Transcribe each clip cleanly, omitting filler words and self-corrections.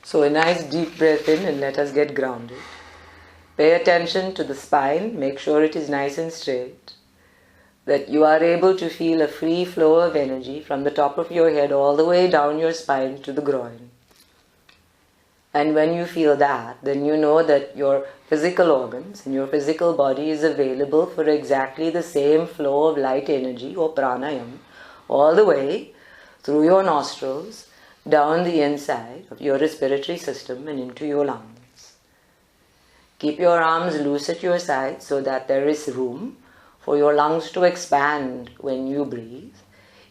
So a nice deep breath in and let us get grounded. Pay attention to the spine, make sure it is nice and straight, that you are able to feel a free flow of energy from the top of your head all the way down your spine to the groin. And when you feel that, then you know that your physical organs and your physical body is available for exactly the same flow of light energy or pranayam all the way through your nostrils, down the inside of your respiratory system and into your lungs. Keep your arms loose at your sides so that there is room for your lungs to expand when you breathe.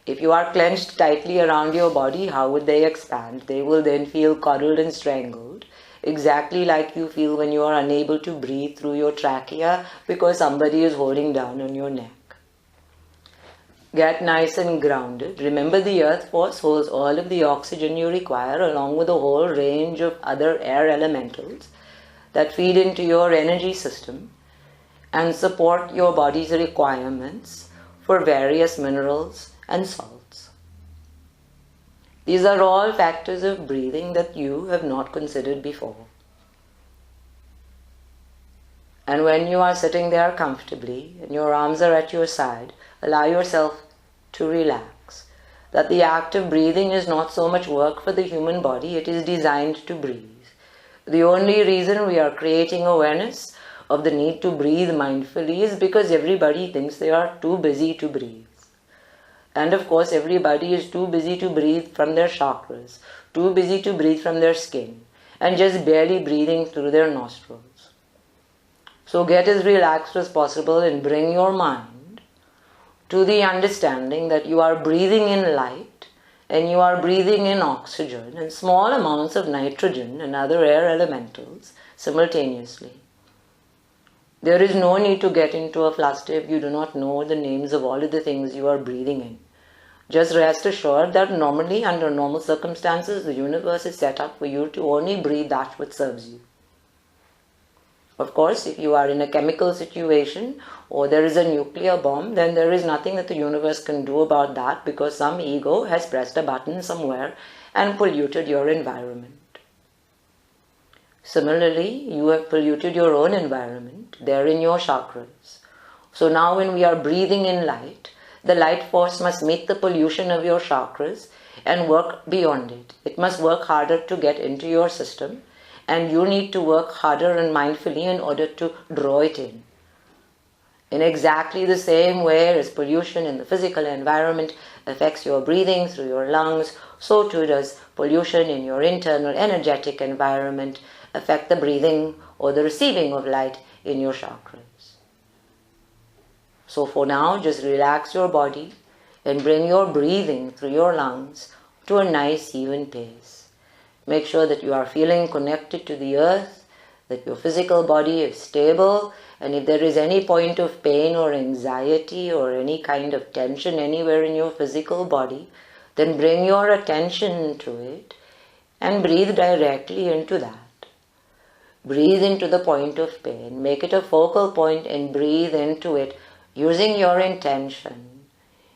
If you are clenched tightly around your body, how would they expand? They will then feel cuddled and strangled, exactly like you feel when you are unable to breathe through your trachea because somebody is holding down on your neck. Get nice and grounded. Remember, the earth force holds all of the oxygen you require along with a whole range of other air elementals that feed into your energy system and support your body's requirements for various minerals and salts. These are all factors of breathing that you have not considered before. And when you are sitting there comfortably and your arms are at your side, allow yourself to relax. That the act of breathing is not so much work for the human body, it is designed to breathe. The only reason we are creating awareness of the need to breathe mindfully is because everybody thinks they are too busy to breathe. And of course, everybody is too busy to breathe from their chakras, too busy to breathe from their skin, and just barely breathing through their nostrils. So get as relaxed as possible and bring your mind to the understanding that you are breathing in light and you are breathing in oxygen and small amounts of nitrogen and other air elementals simultaneously. There is no need to get into a fluster if you do not know the names of all of the things you are breathing in. Just rest assured that normally, under normal circumstances, the universe is set up for you to only breathe that which serves you. Of course, if you are in a chemical situation or there is a nuclear bomb, then there is nothing that the universe can do about that because some ego has pressed a button somewhere and polluted your environment. Similarly, you have polluted your own environment. They're in your chakras. So now when we are breathing in light, the light force must meet the pollution of your chakras and work beyond it. It must work harder to get into your system, and you need to work harder and mindfully in order to draw it in. In exactly the same way as pollution in the physical environment affects your breathing through your lungs, so too does pollution in your internal energetic environment affect the breathing or the receiving of light in your chakras. So for now, just relax your body and bring your breathing through your lungs to a nice even pace. Make sure that you are feeling connected to the earth, that your physical body is stable, and if there is any point of pain or anxiety or any kind of tension anywhere in your physical body, then bring your attention to it and breathe directly into that. Breathe into the point of pain, make it a focal point and breathe into it using your intention.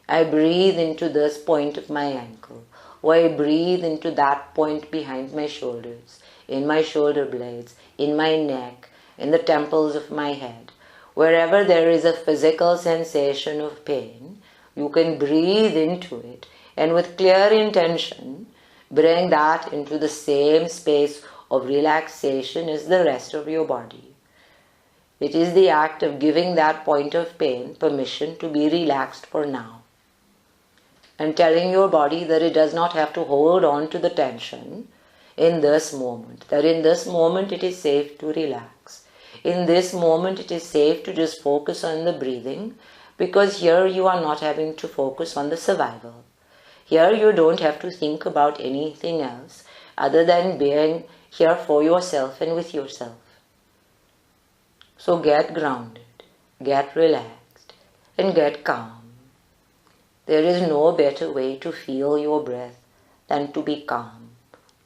I breathe into this point of my ankle, or I breathe into that point behind my shoulders, in my shoulder blades, in my neck, in the temples of my head. Wherever there is a physical sensation of pain, you can breathe into it and with clear intention bring that into the same space of relaxation as the rest of your body. It is the act of giving that point of pain permission to be relaxed for now, and telling your body that it does not have to hold on to the tension in this moment, that in this moment it is safe to relax. In this moment it is safe to just focus on the breathing, because here you are not having to focus on the survival. Here you don't have to think about anything else other than being here for yourself and with yourself. So get grounded, get relaxed, and get calm. There is no better way to feel your breath than to be calm,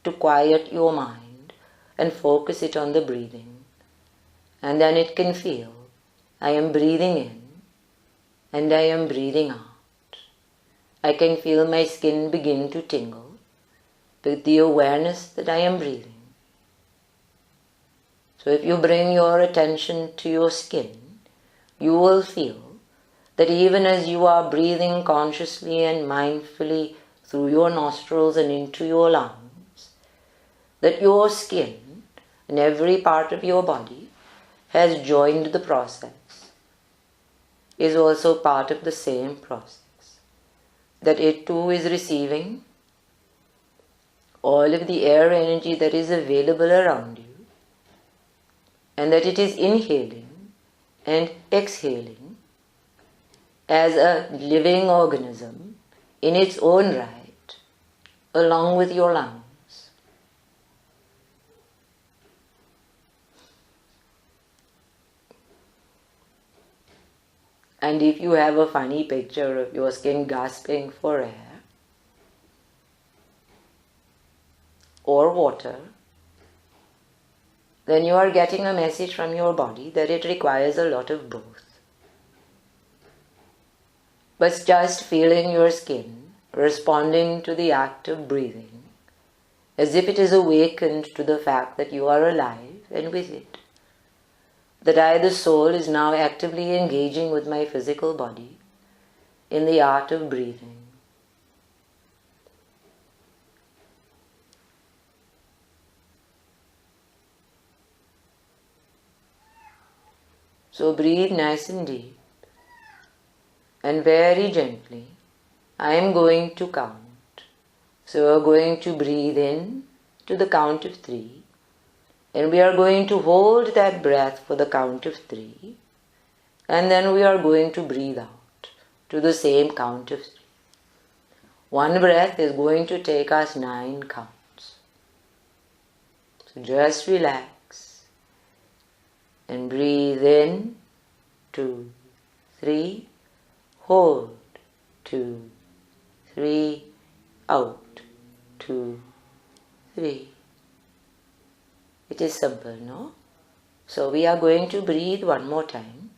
to quiet your mind and focus it on the breathing. And then it can feel, I am breathing in and I am breathing out. I can feel my skin begin to tingle with the awareness that I am breathing. So if you bring your attention to your skin, you will feel that even as you are breathing consciously and mindfully through your nostrils and into your lungs, that your skin and every part of your body has joined the process, is also part of the same process, that it too is receiving all of the air energy that is available around you, and that it is inhaling and exhaling as a living organism in its own right, along with your lungs. And if you have a funny picture of your skin gasping for air or water, then you are getting a message from your body that it requires a lot of both. But just feeling your skin responding to the act of breathing, as if it is awakened to the fact that you are alive and with it, that I, the soul, is now actively engaging with my physical body in the art of breathing. So breathe nice and deep, and very gently I am going to count. So we are going to breathe in to the count of 3. And we are going to hold that breath for the count of 3. And then we are going to breathe out to the same count of 3. One breath is going to take us 9 counts. So just relax and breathe in, 2, 3, hold, 2, 3, out, 2, 3. It is simple, no? So we are going to breathe one more time.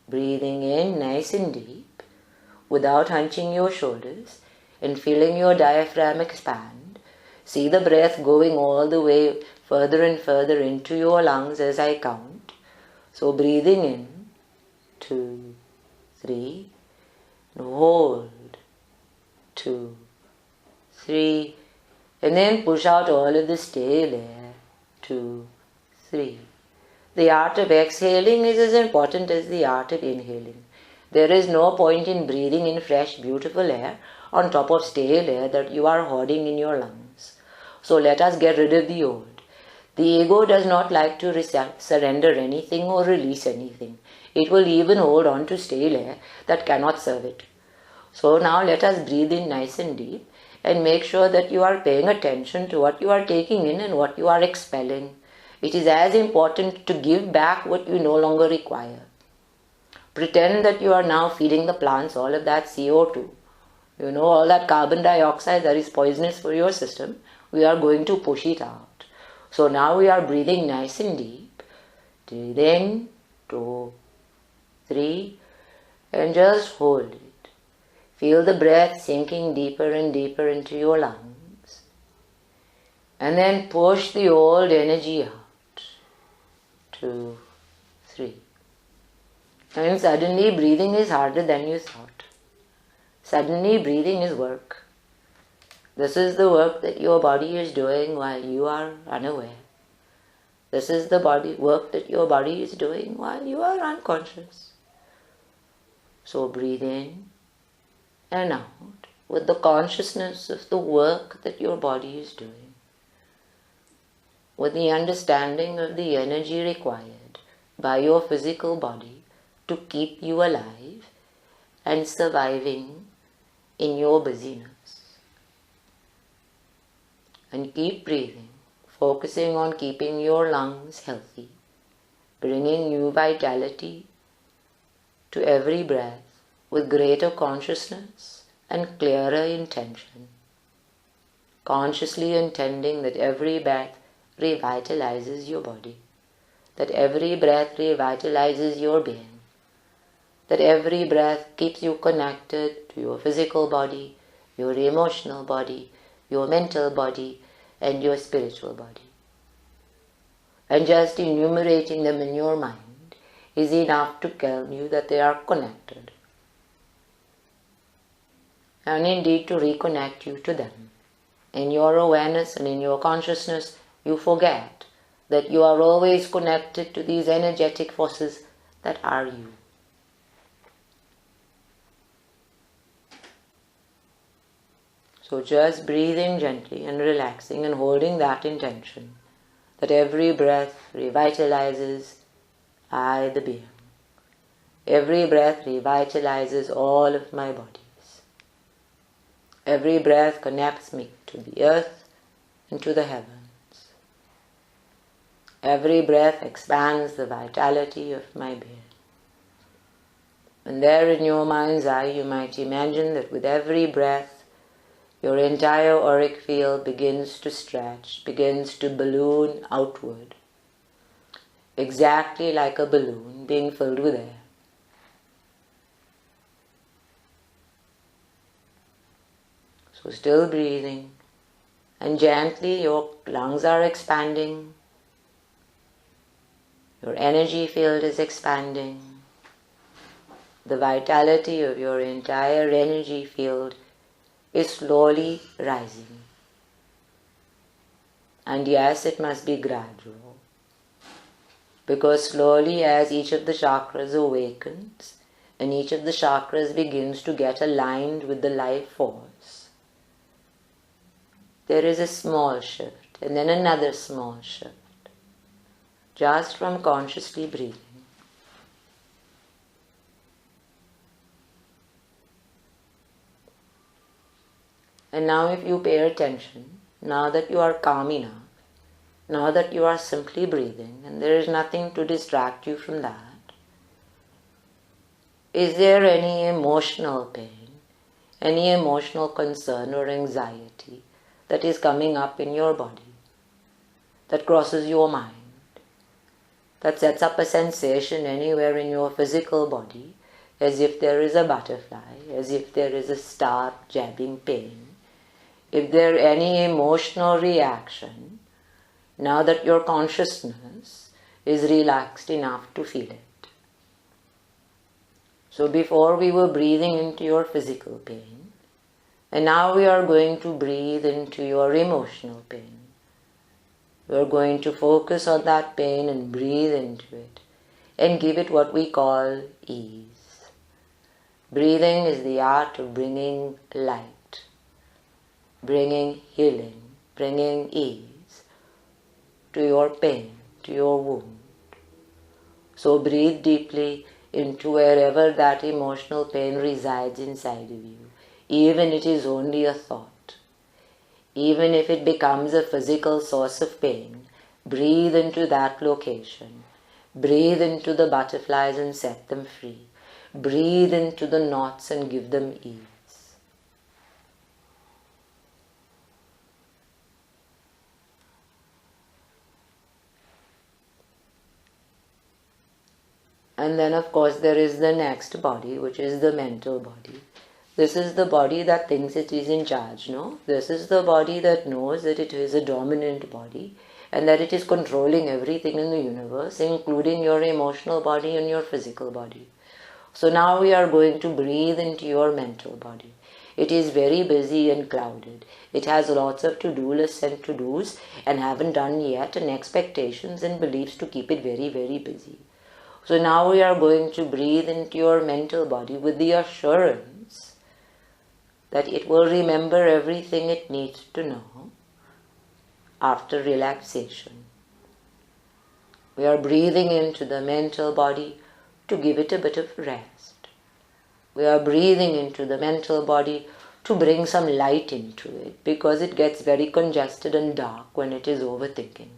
Breathing in nice and deep without hunching your shoulders and feeling your diaphragm expand. See the breath going all the way further and further into your lungs as I count. So breathing in, 2, 3, and hold, 2, 3, and then push out all of the stale air. 2, 3. The art of exhaling is as important as the art of inhaling. There is no point in breathing in fresh, beautiful air on top of stale air that you are hoarding in your lungs. So let us get rid of the old. The ego does not like to surrender anything or release anything. It will even hold on to stale air that cannot serve it. So now let us breathe in nice and deep, and make sure that you are paying attention to what you are taking in and what you are expelling. It is as important to give back what you no longer require. Pretend that you are now feeding the plants all of that CO2. All that carbon dioxide that is poisonous for your system, we are going to push it out. So now we are breathing nice and deep. Breathe in, 2, 3, and just hold it. Feel the breath sinking deeper and deeper into your lungs. And then push the old energy out. 2, 3. And suddenly breathing is harder than you thought. Suddenly breathing is work. This is the work that your body is doing while you are unaware. This is the work that your body is doing while you are unconscious. So breathe in and out with the consciousness of the work that your body is doing, with the understanding of the energy required by your physical body to keep you alive and surviving in your busyness. And keep breathing, focusing on keeping your lungs healthy, bringing new vitality to every breath with greater consciousness and clearer intention, consciously intending that every breath revitalizes your body, that every breath revitalizes your being, that every breath keeps you connected to your physical body, your emotional body, your mental body, and your spiritual body. And just enumerating them in your mind is enough to tell you that they are connected. And indeed to reconnect you to them. In your awareness and in your consciousness, you forget that you are always connected to these energetic forces that are you. So just breathing gently and relaxing and holding that intention, that every breath revitalizes I, the being. Every breath revitalizes all of my bodies. Every breath connects me to the earth and to the heavens. Every breath expands the vitality of my being. And there in your mind's eye you might imagine that with every breath your entire auric field begins to stretch, begins to balloon outward, exactly like a balloon being filled with air. So still breathing, and gently your lungs are expanding, your energy field is expanding, the vitality of your entire energy field is slowly rising. And yes, it must be gradual, because slowly as each of the chakras awakens and each of the chakras begins to get aligned with the life force, there is a small shift and then another small shift, just from consciously breathing. And now if you pay attention, now that you are calm enough, now that you are simply breathing and there is nothing to distract you from that, is there any emotional pain, any emotional concern or anxiety that is coming up in your body, that crosses your mind, that sets up a sensation anywhere in your physical body, as if there is a butterfly, as if there is a sharp jabbing pain? If there any emotional reaction, now that your consciousness is relaxed enough to feel it. So before we were breathing into your physical pain, and now we are going to breathe into your emotional pain. We are going to focus on that pain and breathe into it and give it what we call ease. Breathing is the art of bringing light, bringing healing, bringing ease to your pain, to your wound. So breathe deeply into wherever that emotional pain resides inside of you, even if it is only a thought. Even if it becomes a physical source of pain, breathe into that location. Breathe into the butterflies and set them free. Breathe into the knots and give them ease. And then of course there is the next body, which is the mental body. This is the body that thinks it is in charge, no? This is the body that knows that it is a dominant body and that it is controlling everything in the universe, including your emotional body and your physical body. So now we are going to breathe into your mental body. It is very busy and clouded. It has lots of to-do lists and to-dos and haven't done yet, and expectations and beliefs to keep it very, very busy. So now we are going to breathe into your mental body with the assurance that it will remember everything it needs to know after relaxation. We are breathing into the mental body to give it a bit of rest. We are breathing into the mental body to bring some light into it, because it gets very congested and dark when it is overthinking.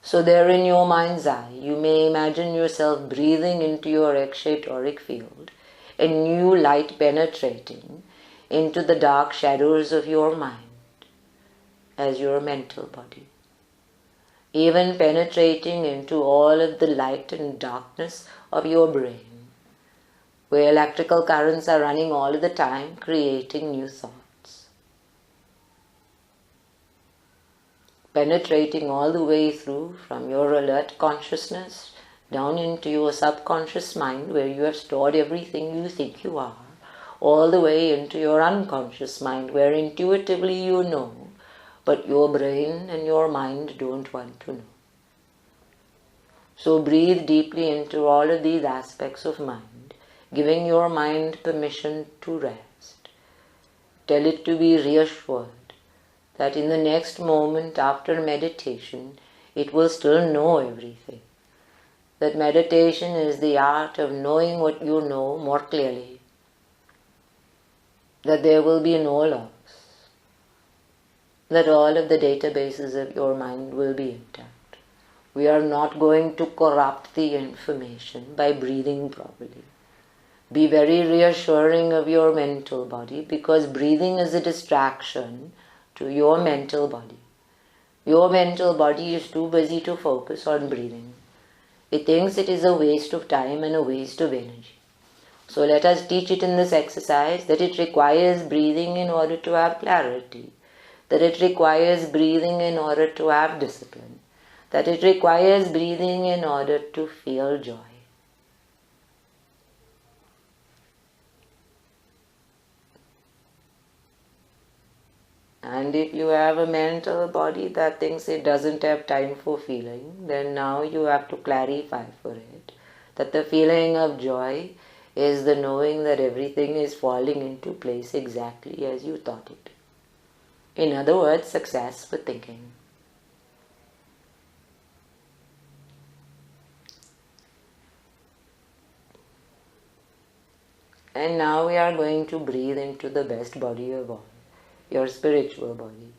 So there in your mind's eye, you may imagine yourself breathing into your egg-shaped auric field, a new light penetrating into the dark shadows of your mind as your mental body, even penetrating into all of the light and darkness of your brain, where electrical currents are running all the time, creating new thoughts. penetrating all the way through from your alert consciousness down into your subconscious mind where you have stored everything you think you are, all the way into your unconscious mind where intuitively you know, but your brain and your mind don't want to know. So breathe deeply into all of these aspects of mind, giving your mind permission to rest. Tell it to be reassured that in the next moment after meditation, it will still know everything. That meditation is the art of knowing what you know more clearly. That there will be no loss. That all of the databases of your mind will be intact. We are not going to corrupt the information by breathing properly. Be very reassuring of your mental body, because breathing is a distraction to your mental body. Your mental body is too busy to focus on breathing. It thinks it is a waste of time and a waste of energy. So let us teach it in this exercise that it requires breathing in order to have clarity, that it requires breathing in order to have discipline, that it requires breathing in order to feel joy. And if you have a mental body that thinks it doesn't have time for feeling, then now you have to clarify for it that the feeling of joy is the knowing that everything is falling into place exactly as you thought it. In other words, success with thinking. And now we are going to breathe into the best body of all, your spiritual body.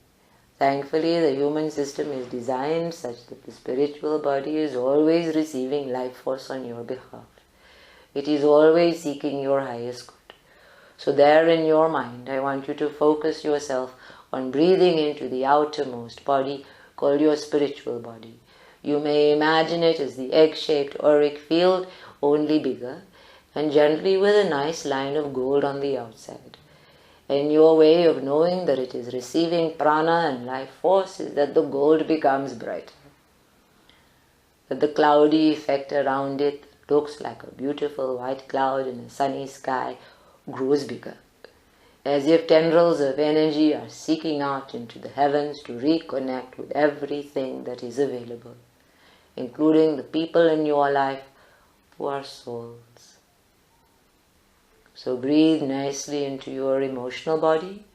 Thankfully, the human system is designed such that the spiritual body is always receiving life force on your behalf. It is always seeking your highest good. So there in your mind, I want you to focus yourself on breathing into the outermost body called your spiritual body. You may imagine it as the egg-shaped auric field, only bigger, and gently with a nice line of gold on the outside. And your way of knowing that it is receiving prana and life force is that the gold becomes brighter. That the cloudy effect around it looks like a beautiful white cloud in a sunny sky grows bigger, as if tendrils of energy are seeking out into the heavens to reconnect with everything that is available, including the people in your life who are souls. So breathe nicely into your emotional body,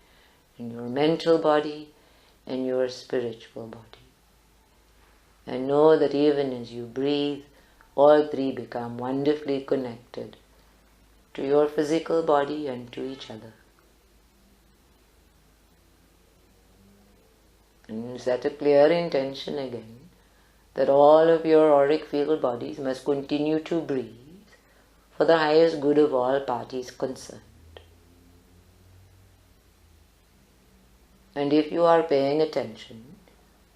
in your mental body, and your spiritual body. And know that even as you breathe, all three become wonderfully connected to your physical body and to each other. And you set a clear intention again that all of your auric field bodies must continue to breathe for the highest good of all parties concerned. And if you are paying attention,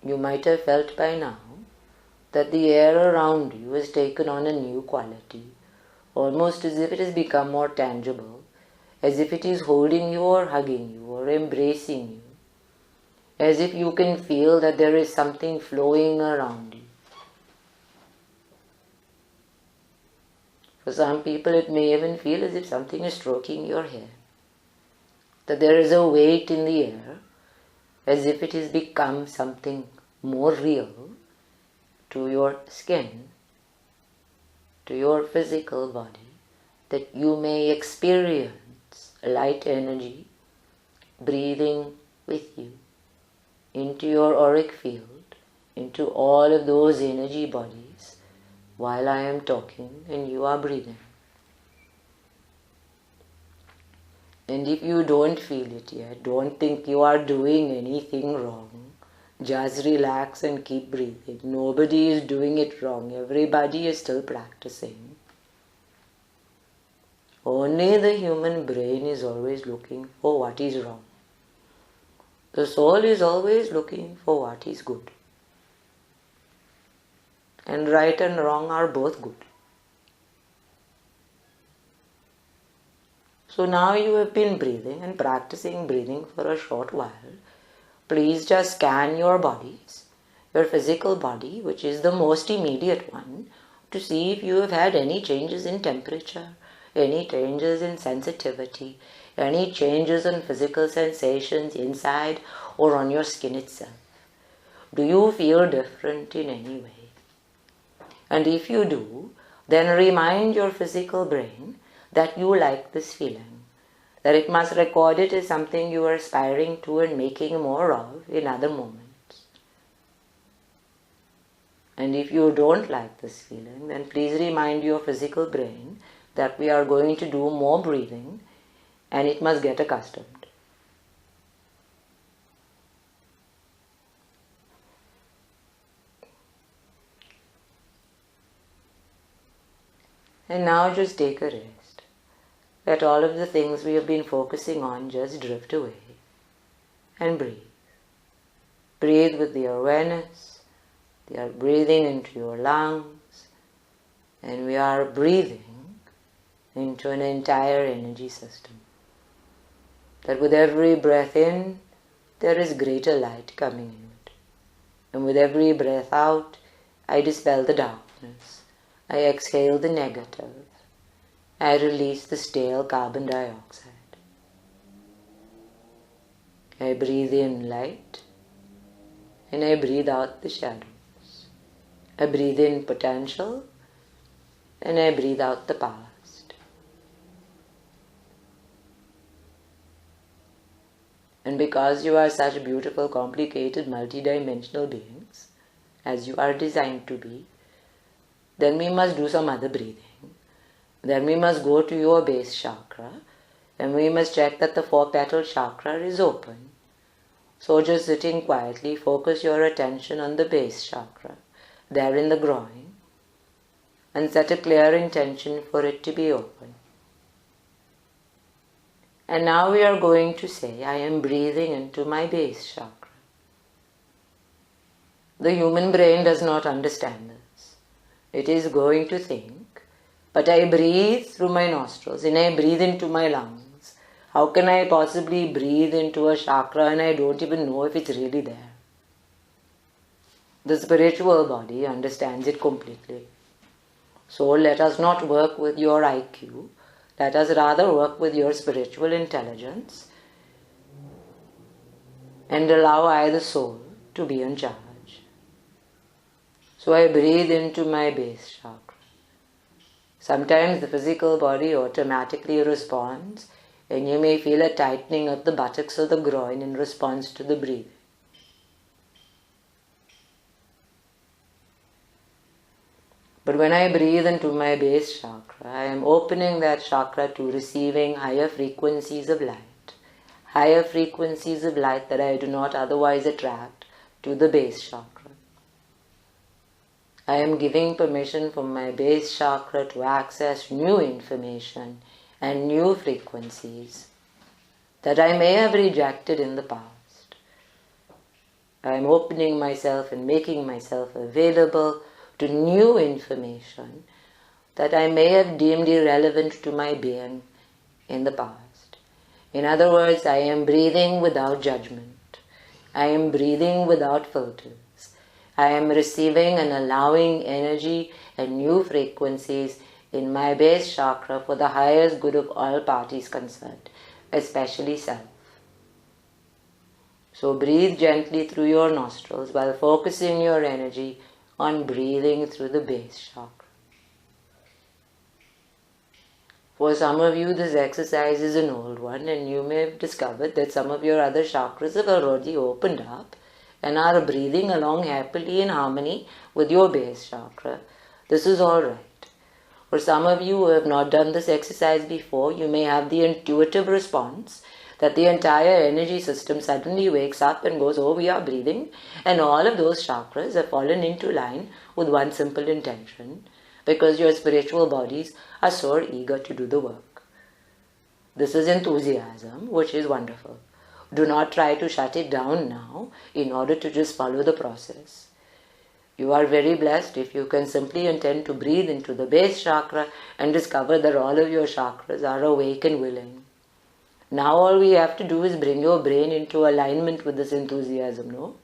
you might have felt by now that the air around you has taken on a new quality, almost as if it has become more tangible, as if it is holding you or hugging you or embracing you, as if you can feel that there is something flowing around you. For some people it may even feel as if something is stroking your hair, that there is a weight in the air, as if it has become something more real to your skin, to your physical body, that you may experience light energy breathing with you into your auric field, into all of those energy bodies while I am talking and you are breathing. And if you don't feel it yet, don't think you are doing anything wrong. Just relax and keep breathing. Nobody is doing it wrong. Everybody is still practicing. Only the human brain is always looking for what is wrong. The soul is always looking for what is good. And right and wrong are both good. So now you have been breathing and practicing breathing for a short while. Please just scan your bodies your physical body, which is the most immediate one, to see if you have had any changes in temperature, any changes in sensitivity, any changes in physical sensations inside or on your skin itself. Do you feel different in any way? And if you do, then remind your physical brain that you like this feeling, that it must record it as something you are aspiring to and making more of in other moments. And if you don't like this feeling, then please remind your physical brain that we are going to do more breathing and it must get accustomed. And now just take a rest. Let all of the things we have been focusing on just drift away. And breathe. Breathe with the awareness. We are breathing into your lungs. And we are breathing into an entire energy system. That with every breath in, there is greater light coming in it. And with every breath out, I dispel the darkness. I exhale the negative. I release the stale carbon dioxide. I breathe in light and I breathe out the shadows. I breathe in potential and I breathe out the past. And because you are such beautiful, complicated, multidimensional beings, as you are designed to be, then we must do some other breathing. Then we must go to your base chakra and we must check that the 4-petal chakra is open. So just sitting quietly, focus your attention on the base chakra, there in the groin, and set a clear intention for it to be open. And now we are going to say, I am breathing into my base chakra. The human brain does not understand this. It is going to think, but I breathe through my nostrils and I breathe into my lungs. How can I possibly breathe into a chakra and I don't even know if it's really there? The spiritual body understands it completely. So let us not work with your IQ. Let us rather work with your spiritual intelligence and allow I, the soul, to be in charge. So I breathe into my base chakra. Sometimes the physical body automatically responds and you may feel a tightening of the buttocks or the groin in response to the breathing. But when I breathe into my base chakra, I am opening that chakra to receiving higher frequencies of light. Higher frequencies of light that I do not otherwise attract to the base chakra. I am giving permission for my base chakra to access new information and new frequencies that I may have rejected in the past. I am opening myself and making myself available to new information that I may have deemed irrelevant to my being in the past. In other words, I am breathing without judgment. I am breathing without filters. I am receiving and allowing energy and new frequencies in my base chakra for the highest good of all parties concerned, especially self. So breathe gently through your nostrils while focusing your energy on breathing through the base chakra. For some of you, this exercise is an old one and you may have discovered that some of your other chakras have already opened up and are breathing along happily in harmony with your base chakra. This is all right. For some of you who have not done this exercise before, you may have the intuitive response that the entire energy system suddenly wakes up and goes, oh, we are breathing, and all of those chakras have fallen into line with one simple intention, because your spiritual bodies are so eager to do the work. This is enthusiasm, which is wonderful. Do not try to shut it down now in order to just follow the process. You are very blessed if you can simply intend to breathe into the base chakra and discover that all of your chakras are awake and willing. Now all we have to do is bring your brain into alignment with this enthusiasm, no?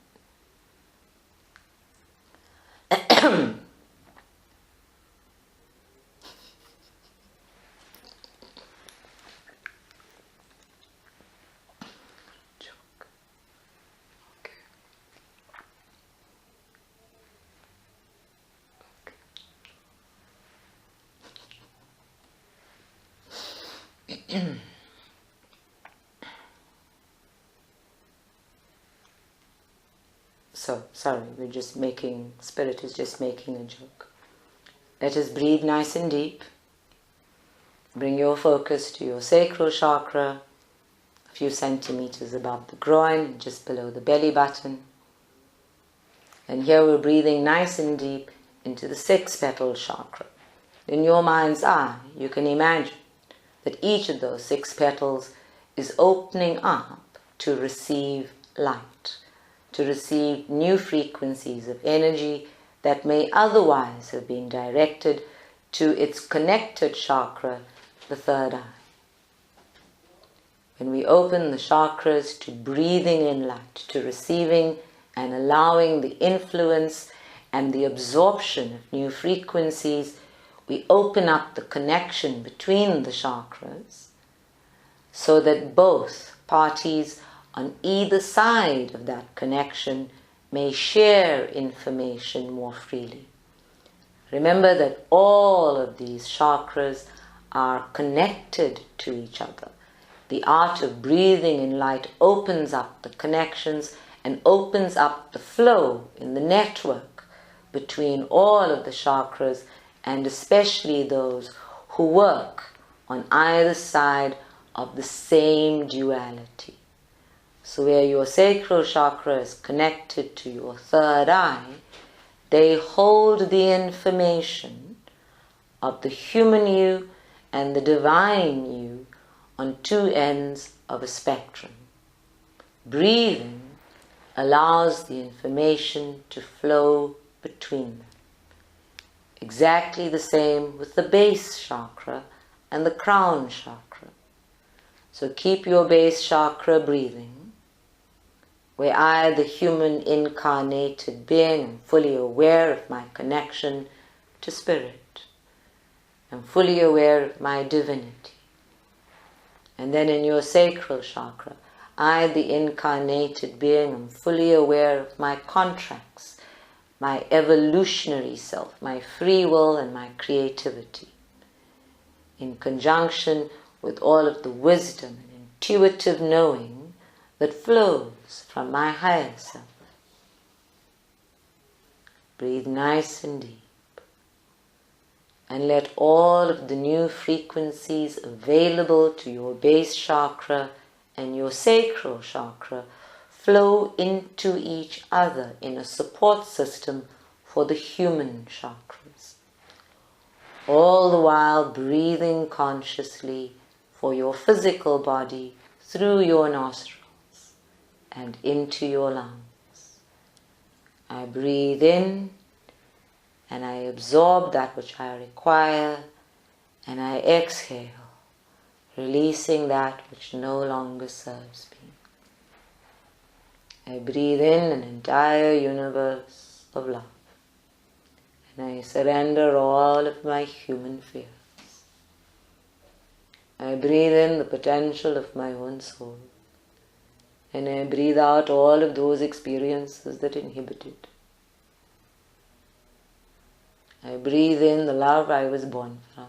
So, sorry, Spirit is just making a joke. Let us breathe nice and deep. Bring your focus to your sacral chakra, a few centimeters above the groin, just below the belly button. And here we're breathing nice and deep into the six-petal chakra. In your mind's eye, you can imagine that each of those six petals is opening up to receive light, to receive new frequencies of energy that may otherwise have been directed to its connected chakra, the third eye. When we open the chakras to breathing in light, to receiving and allowing the influence and the absorption of new frequencies, we open up the connection between the chakras so that both parties on either side of that connection may share information more freely. Remember that all of these chakras are connected to each other. The art of breathing in light opens up the connections and opens up the flow in the network between all of the chakras, and especially those who work on either side of the same duality. So where your sacral chakra is connected to your third eye, they hold the information of the human you and the divine you on two ends of a spectrum. Breathing allows the information to flow between them. Exactly the same with the base chakra and the crown chakra. So keep your base chakra breathing, where I, the human incarnated being, am fully aware of my connection to spirit. I'm fully aware of my divinity. And then in your sacral chakra, I, the incarnated being, am fully aware of my contracts, my evolutionary self, my free will and my creativity, in conjunction with all of the wisdom and intuitive knowing that flows from my higher self. Breathe nice and deep, and let all of the new frequencies available to your base chakra and your sacral chakra flow into each other in a support system for the human chakras. All the while breathing consciously for your physical body through your nostrils and into your lungs. I breathe in and I absorb that which I require, and I exhale, releasing that which no longer serves me. I breathe in an entire universe of love, and I surrender all of my human fears. I breathe in the potential of my own soul, and I breathe out all of those experiences that inhibit it. I breathe in the love I was born from,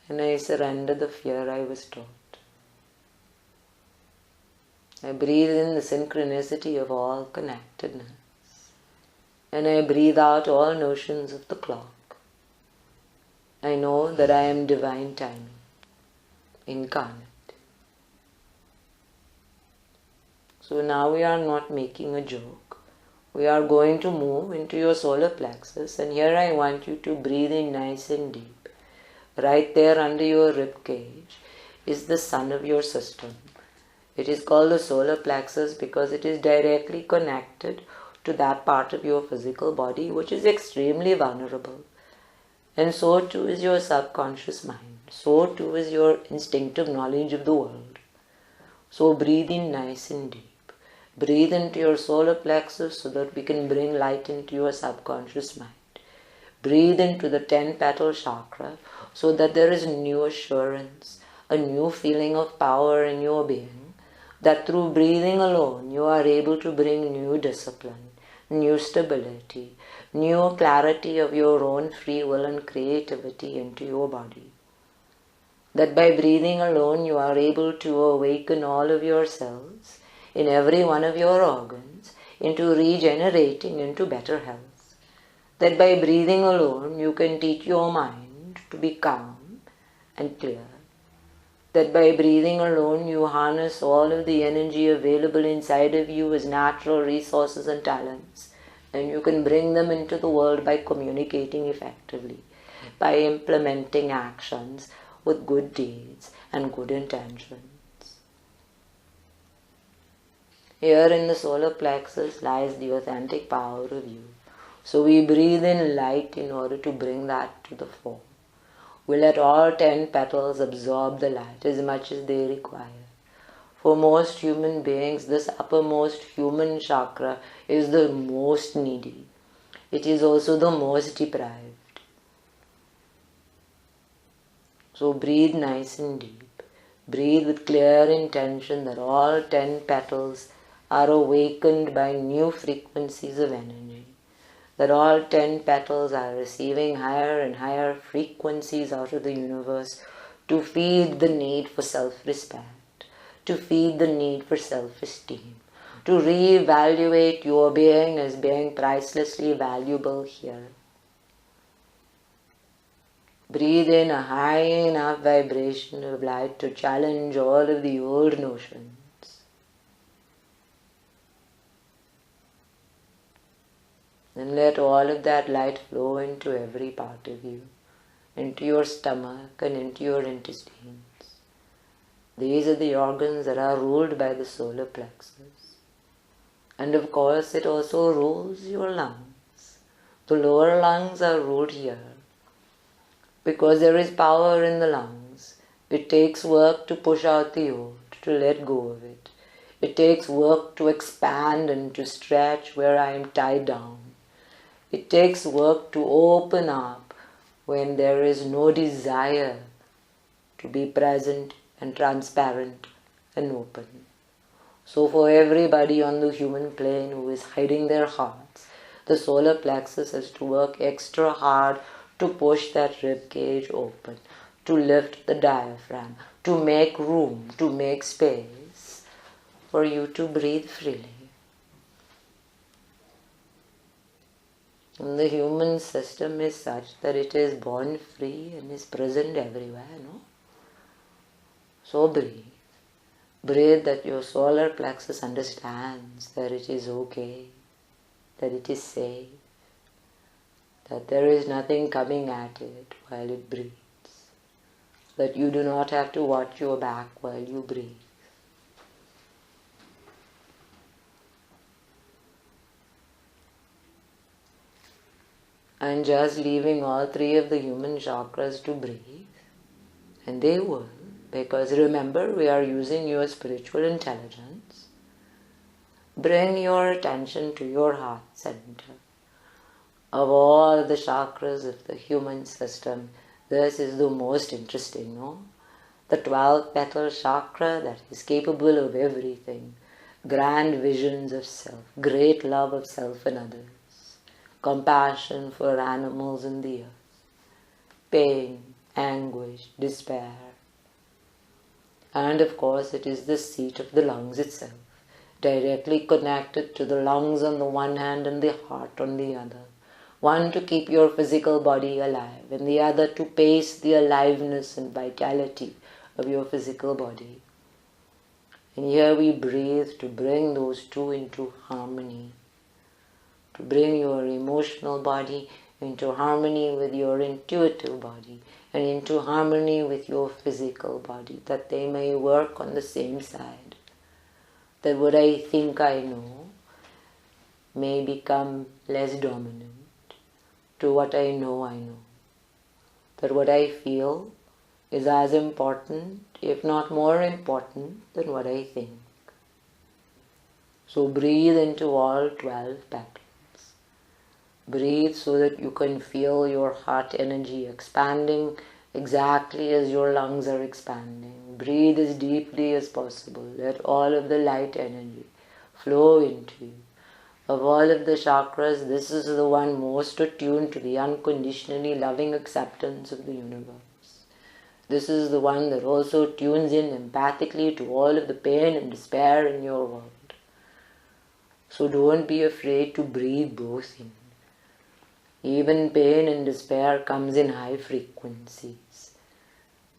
and I surrender the fear I was taught. I breathe in the synchronicity of all connectedness, and I breathe out all notions of the clock. I know that I am divine timing, incarnate. So now we are not making a joke. We are going to move into your solar plexus, and here I want you to breathe in nice and deep. Right there under your rib cage is the sun of your system. It is called the solar plexus because it is directly connected to that part of your physical body which is extremely vulnerable. And so too is your subconscious mind. So too is your instinctive knowledge of the world. So breathe in nice and deep. Breathe into your solar plexus so that we can bring light into your subconscious mind. Breathe into the 10-petal chakra so that there is new assurance, a new feeling of power in your being, that through breathing alone you are able to bring new discipline, new stability, new clarity of your own free will and creativity into your body. That by breathing alone you are able to awaken all of your cells in every one of your organs into regenerating into better health. That by breathing alone you can teach your mind to be calm and clear. That by breathing alone you harness all of the energy available inside of you as natural resources and talents, and you can bring them into the world by communicating effectively, by implementing actions with good deeds and good intentions. Here in the solar plexus lies the authentic power of you. So we breathe in light in order to bring that to the fore. We let all 10 petals absorb the light as much as they require. For most human beings, this uppermost human chakra is the most needy. It is also the most deprived. So breathe nice and deep. Breathe with clear intention that all 10 petals are awakened by new frequencies of energy. That all 10 petals are receiving higher and higher frequencies out of the universe to feed the need for self-respect, to feed the need for self-esteem, to reevaluate your being as being pricelessly valuable here. Breathe in a high enough vibration of light to challenge all of the old notions. And let all of that light flow into every part of you, into your stomach and into your intestines. These are the organs that are ruled by the solar plexus. And of course it also rules your lungs. The lower lungs are ruled here. Because there is power in the lungs, it takes work to push out the old, to let go of it. It takes work to expand and to stretch where I am tied down. It takes work to open up when there is no desire to be present and transparent and open. So for everybody on the human plane who is hiding their hearts, the solar plexus has to work extra hard to push that rib cage open, to lift the diaphragm, to make room, to make space for you to breathe freely. And the human system is such that it is born free and is present everywhere, no? So breathe. Breathe that your solar plexus understands that it is okay, that it is safe, that there is nothing coming at it while it breathes, that you do not have to watch your back while you breathe. And just leaving all 3 of the human chakras to breathe, and they will, because remember, we are using your spiritual intelligence. Bring your attention to your heart center. Of all the chakras of the human system, this is the most interesting, no? The 12th petal chakra that is capable of everything. Grand visions of self, great love of self and others. Compassion for animals in the earth, pain, anguish, despair. And of course it is the seat of the lungs itself, directly connected to the lungs on the one hand and the heart on the other. One to keep your physical body alive, and the other to pace the aliveness and vitality of your physical body. And here we breathe to bring those two into harmony. To bring your emotional body into harmony with your intuitive body and into harmony with your physical body, that they may work on the same side. That what I think I know may become less dominant to what I know I know. That what I feel is as important, if not more important, than what I think. So breathe into all 12 petals. Breathe so that you can feel your heart energy expanding exactly as your lungs are expanding. Breathe as deeply as possible. Let all of the light energy flow into you. Of all of the chakras, this is the one most attuned to the unconditionally loving acceptance of the universe. This is the one that also tunes in empathically to all of the pain and despair in your world. So don't be afraid to breathe both in. Even pain and despair comes in high frequencies.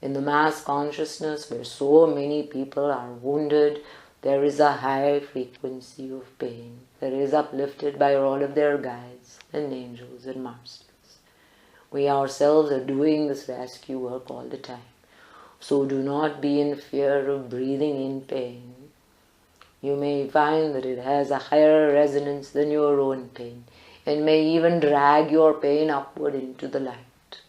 In the mass consciousness where so many people are wounded, there is a high frequency of pain that is uplifted by all of their guides and angels and masters. We ourselves are doing this rescue work all the time. So do not be in fear of breathing in pain. You may find that it has a higher resonance than your own pain and may even drag your pain upward into the light.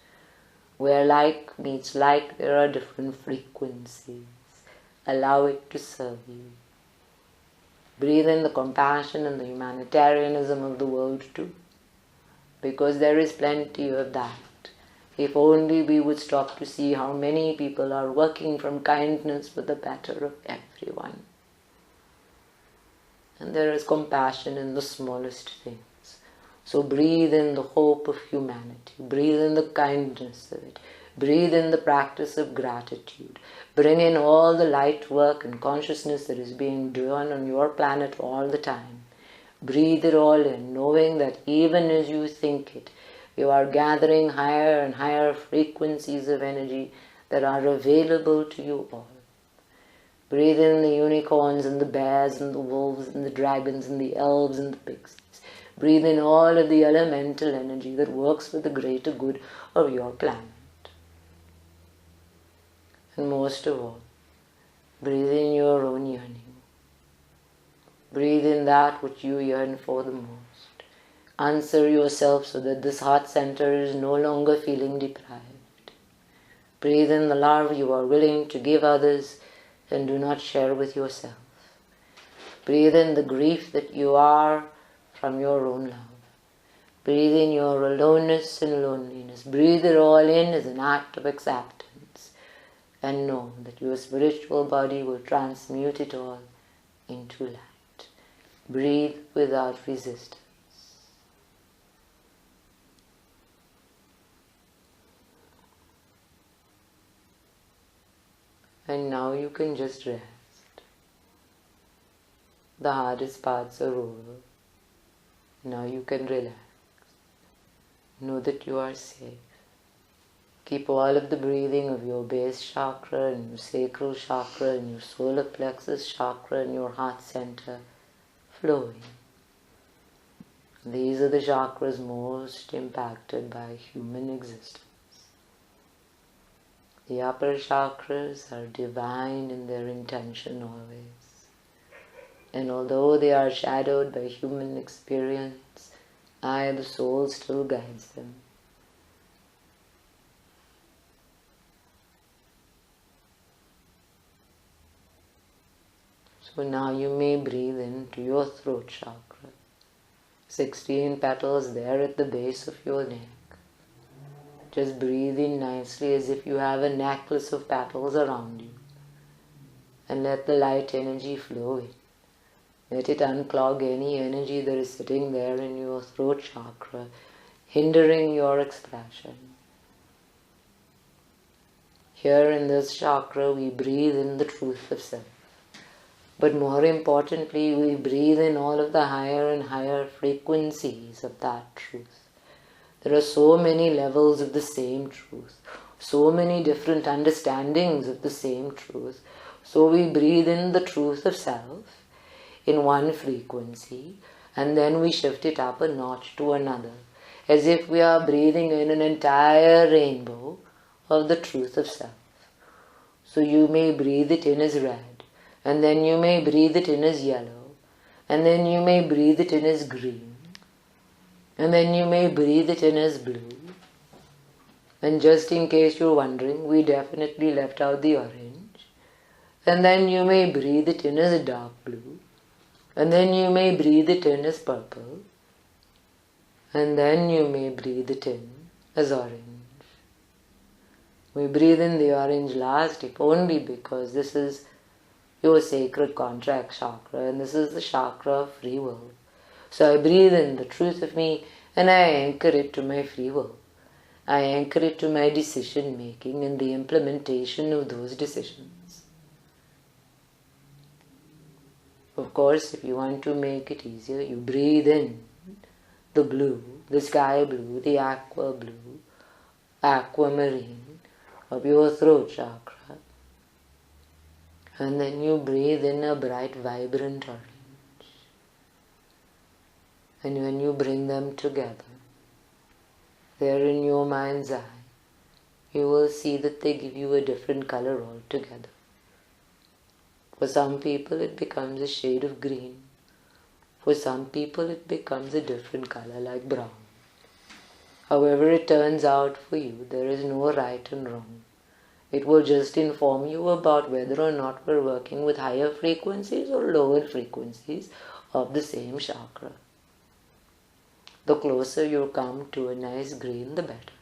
Where like meets like, there are different frequencies. Allow it to serve you. Breathe in the compassion and the humanitarianism of the world too, because there is plenty of that. If only we would stop to see how many people are working from kindness for the better of everyone. And there is compassion in the smallest things. So breathe in the hope of humanity. Breathe in the kindness of it. Breathe in the practice of gratitude. Bring in all the light work and consciousness that is being done on your planet all the time. Breathe it all in, knowing that even as you think it, you are gathering higher and higher frequencies of energy that are available to you all. Breathe in the unicorns and the bears and the wolves and the dragons and the elves and the pixies. Breathe in all of the elemental energy that works for the greater good of your planet. And most of all, breathe in your own yearning. Breathe in that which you yearn for the most. Answer yourself so that this heart center is no longer feeling deprived. Breathe in the love you are willing to give others and do not share with yourself. Breathe in the grief that you are from your own love. Breathe in your aloneness and loneliness. Breathe it all in as an act of acceptance. And know that your spiritual body will transmute it all into light. Breathe without resistance. And now you can just rest. The hardest parts are over. Now you can relax. Know that you are safe. Keep all of the breathing of your base chakra and your sacral chakra and your solar plexus chakra and your heart center flowing. These are the chakras most impacted by human existence. The upper chakras are divine in their intention always. And although they are shadowed by human experience, I, the soul, still guides them. So now you may breathe into your throat chakra. 16 petals there at the base of your neck. Just breathe in nicely as if you have a necklace of petals around you. And let the light energy flow in. Let it unclog any energy that is sitting there in your throat chakra, hindering your expression. Here in this chakra we breathe in the truth of self. But more importantly, we breathe in all of the higher and higher frequencies of that truth. There are so many levels of the same truth, so many different understandings of the same truth. So we breathe in the truth of self in one frequency, and then we shift it up a notch to another, as if we are breathing in an entire rainbow of the truth of self. So you may breathe it in as red, and then you may breathe it in as yellow, and then you may breathe it in as green, and then you may breathe it in as blue. And just in case you're wondering, we definitely left out the orange. And then you may breathe it in as a dark blue. And then you may breathe it in as purple. And then you may breathe it in as orange. We breathe in the orange last if only because this is your sacred contract chakra and this is the chakra of free will. So I breathe in the truth of me and I anchor it to my free will. I anchor it to my decision making and the implementation of those decisions. Of course, if you want to make it easier, you breathe in the blue, the sky blue, the aqua blue, aquamarine of your throat chakra. And then you breathe in a bright, vibrant orange. And when you bring them together, there in your mind's eye, you will see that they give you a different color altogether. For some people it becomes a shade of green. For some people it becomes a different color like brown. However it turns out for you, there is no right and wrong. It will just inform you about whether or not we're working with higher frequencies or lower frequencies of the same chakra. The closer you come to a nice green, the better.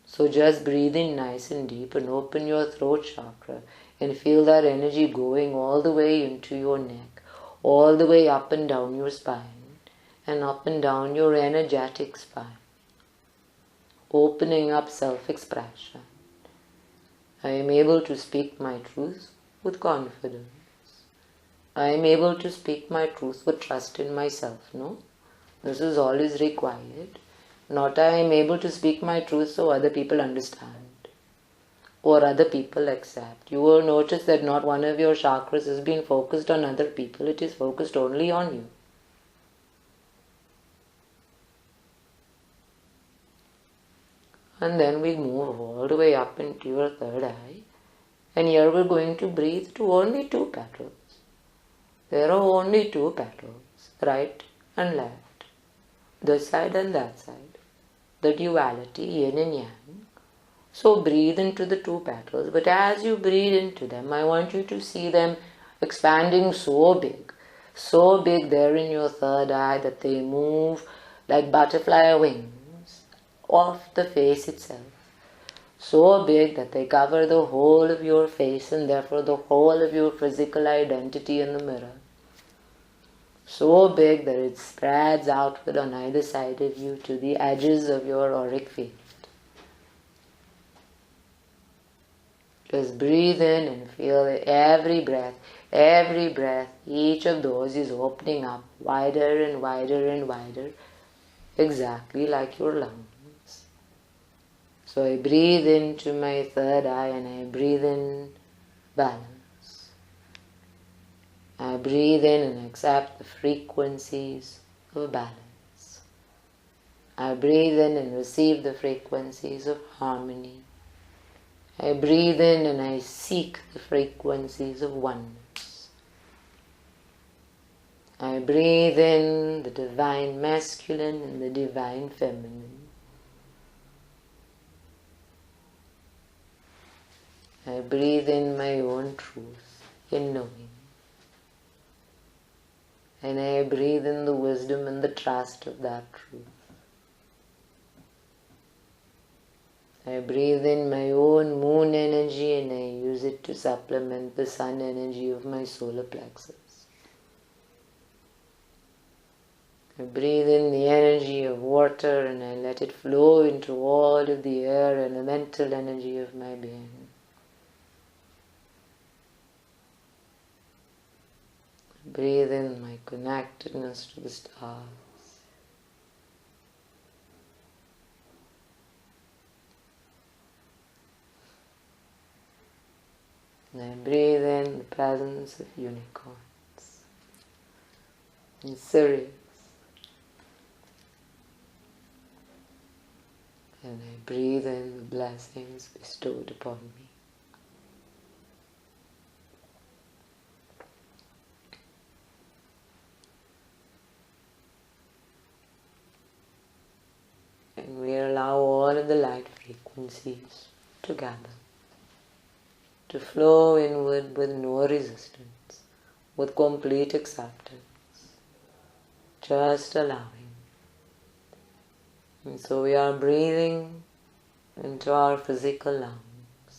So just breathe in nice and deep and open your throat chakra and feel that energy going all the way into your neck, all the way up and down your spine and up and down your energetic spine. Opening up self-expression. I am able to speak my truth with confidence. I am able to speak my truth with trust in myself, no? This is all is required. Not I am able to speak my truth so other people understand or other people accept. You will notice that not one of your chakras is being focused on other people. It is focused only on you. And then we move all the way up into your third eye. And here we're going to breathe to only two petals. There are only two petals, right and left. This side and that side. The duality, yin and yang. So breathe into the two petals. But as you breathe into them, I want you to see them expanding so big there in your third eye that they move like butterfly wings off the face itself. So big that they cover the whole of your face and therefore the whole of your physical identity in the mirror. So big that it spreads outward on either side of you to the edges of your auric field. Just breathe in and feel every breath, each of those is opening up wider and wider and wider, exactly like your lungs. So I breathe into my third eye and I breathe in balance. I breathe in and accept the frequencies of balance. I breathe in and receive the frequencies of harmony. I breathe in and I seek the frequencies of oneness. I breathe in the divine masculine and the divine feminine. I breathe in my own truth in knowing. And I breathe in the wisdom and the trust of that truth. I breathe in my own moon energy and I use it to supplement the sun energy of my solar plexus. I breathe in the energy of water and I let it flow into all of the air and the mental energy of my being. Breathe in my connectedness to the stars. And I breathe in the presence of unicorns and Sirius. And I breathe in the blessings bestowed upon me. And we allow all of the light frequencies to gather, to flow inward with no resistance, with complete acceptance, just allowing. And so we are breathing into our physical lungs.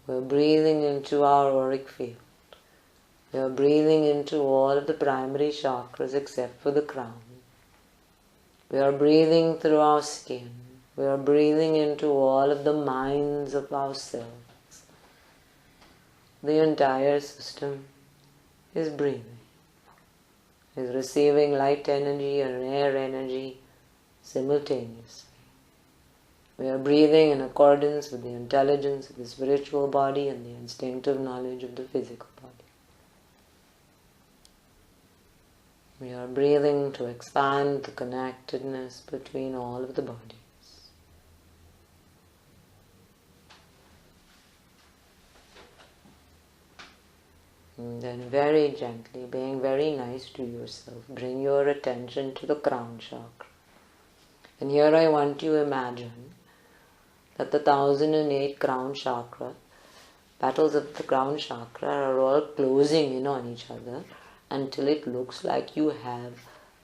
We're breathing into our auric field. We are breathing into all of the primary chakras except for the crown. We are breathing through our skin. We are breathing into all of the minds of our cells. The entire system is breathing, is receiving light energy and air energy simultaneously. We are breathing in accordance with the intelligence of the spiritual body and the instinctive knowledge of the physical body. We are breathing to expand the connectedness between all of the bodies. And then very gently, being very nice to yourself, bring your attention to the crown chakra. And here I want you to imagine that the 1008 crown chakra, petals of the crown chakra are all closing in on each other until it looks like you have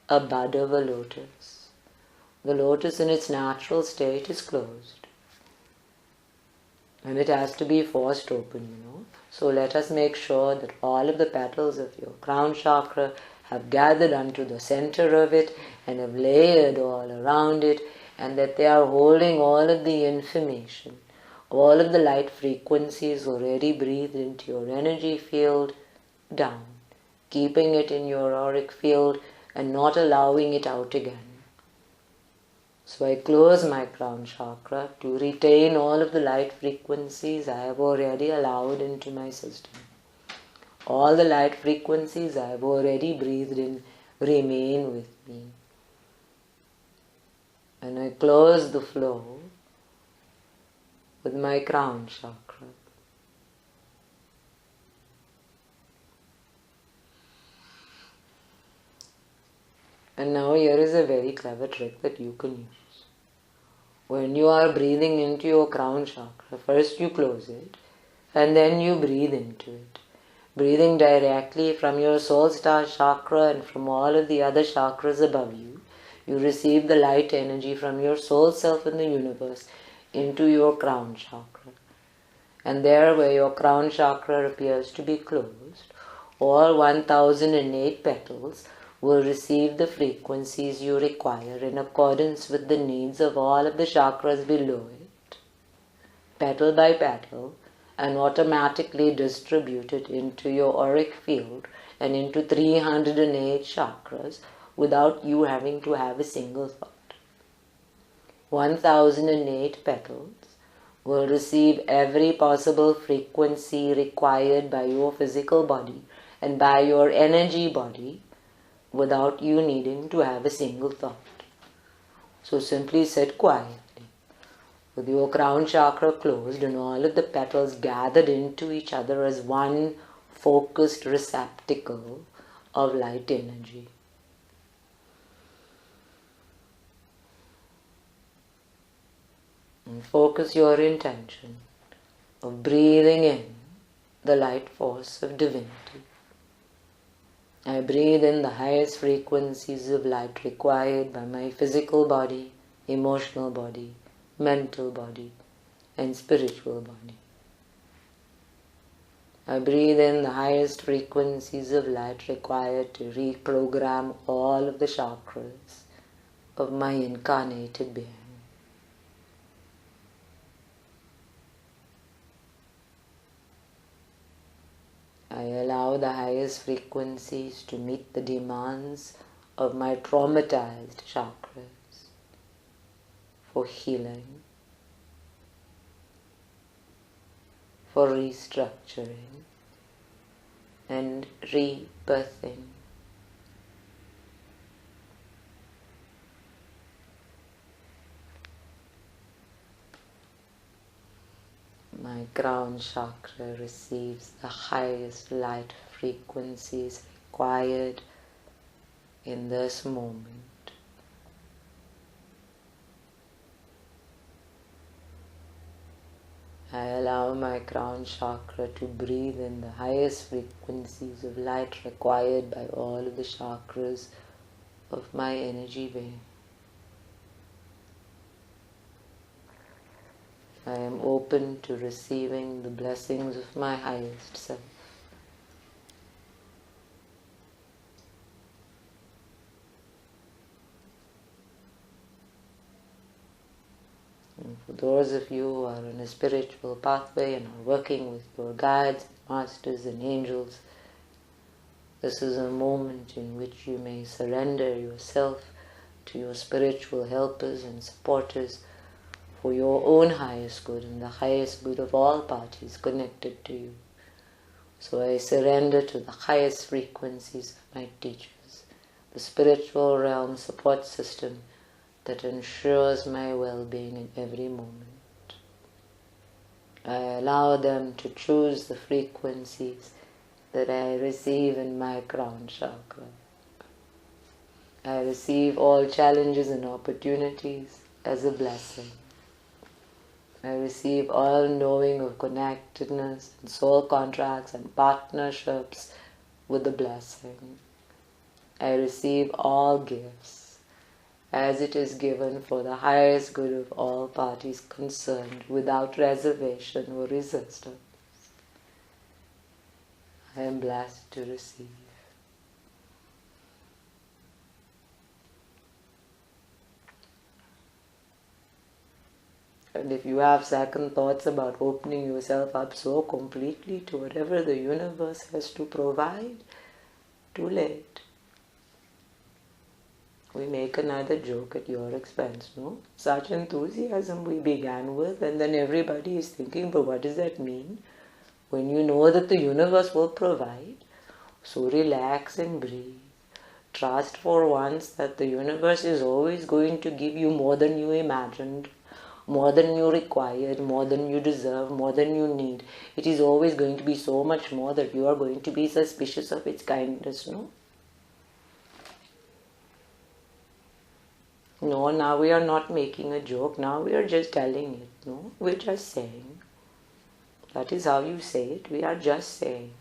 a bud of a lotus. The lotus in its natural state is closed. And it has to be forced open, So let us make sure that all of the petals of your crown chakra have gathered unto the center of it and have layered all around it, and that they are holding all of the information, all of the light frequencies already breathed into your energy field down, keeping it in your auric field and not allowing it out again. So I close my crown chakra to retain all of the light frequencies I have already allowed into my system. All the light frequencies I have already breathed in remain with me. And I close the flow with my crown chakra. And now here is a very clever trick that you can use. When you are breathing into your crown chakra, first you close it and then you breathe into it. Breathing directly from your soul star chakra and from all of the other chakras above you, you receive the light energy from your soul self in the universe into your crown chakra. And there where your crown chakra appears to be closed, all 1008 petals will receive the frequencies you require in accordance with the needs of all of the chakras below it, petal by petal, and automatically distribute it into your auric field and into 308 chakras without you having to have a single thought. 1008 petals will receive every possible frequency required by your physical body and by your energy body without you needing to have a single thought. So simply sit quietly with your crown chakra closed and all of the petals gathered into each other as one focused receptacle of light energy. And focus your intention of breathing in the light force of divinity. I breathe in the highest frequencies of light required by my physical body, emotional body, mental body, and spiritual body. I breathe in the highest frequencies of light required to reprogram all of the chakras of my incarnated being. I allow the highest frequencies to meet the demands of my traumatized chakras for healing, for restructuring and rebirthing. My crown chakra receives the highest light frequencies required in this moment. I allow my crown chakra to breathe in the highest frequencies of light required by all of the chakras of my energy being. I am open to receiving the blessings of my highest self. And for those of you who are on a spiritual pathway and are working with your guides, masters and angels, this is a moment in which you may surrender yourself to your spiritual helpers and supporters for your own highest good and the highest good of all parties connected to you. So I surrender to the highest frequencies of my teachers, the spiritual realm support system that ensures my well-being in every moment. I allow them to choose the frequencies that I receive in my crown chakra. I receive all challenges and opportunities as a blessing. I receive all knowing of connectedness and soul contracts and partnerships with a blessing. I receive all gifts as it is given for the highest good of all parties concerned without reservation or resistance. I am blessed to receive. And if you have second thoughts about opening yourself up so completely to whatever the universe has to provide, too late. We make another joke at your expense, no? Such enthusiasm we began with, and then everybody is thinking, but what does that mean? When you know that the universe will provide, so relax and breathe. Trust for once that the universe is always going to give you more than you imagined, more than you required, more than you deserve, more than you need. It is always going to be so much more that you are going to be suspicious of its kindness, no? No, now we are not making a joke. Now we are just telling it. No, we're just saying. That is how you say it. We are just saying.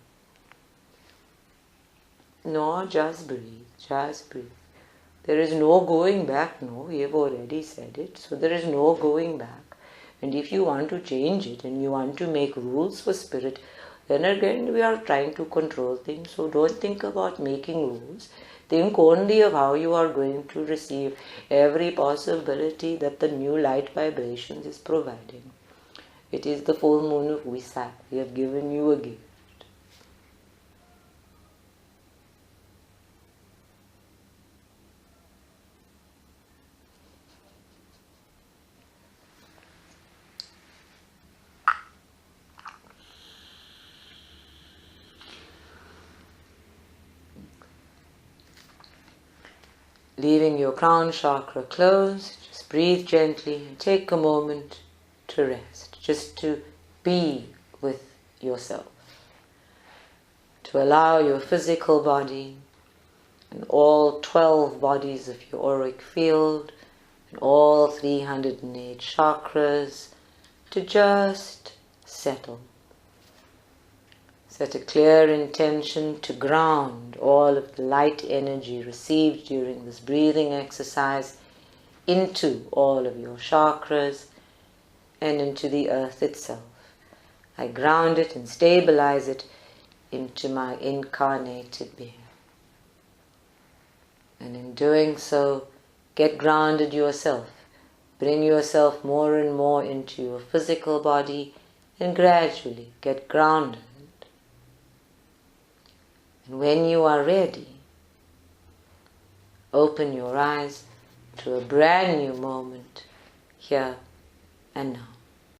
No, just breathe. Just breathe. There is no going back. No, we have already said it. So there is no going back. And if you want to change it and you want to make rules for spirit, then again we are trying to control things. So don't think about making rules. Think only of how you are going to receive every possibility that the new light vibrations is providing. It is the full moon of Wesak. We have given you a gift. Leaving your crown chakra closed, just breathe gently and take a moment to rest, just to be with yourself, to allow your physical body and all 12 bodies of your auric field and all 308 chakras to just settle. Set a clear intention to ground all of the light energy received during this breathing exercise into all of your chakras and into the earth itself. I ground it and stabilize it into my incarnated being. And in doing so, get grounded yourself. Bring yourself more and more into your physical body and gradually get grounded. And when you are ready, open your eyes to a brand new moment here and now.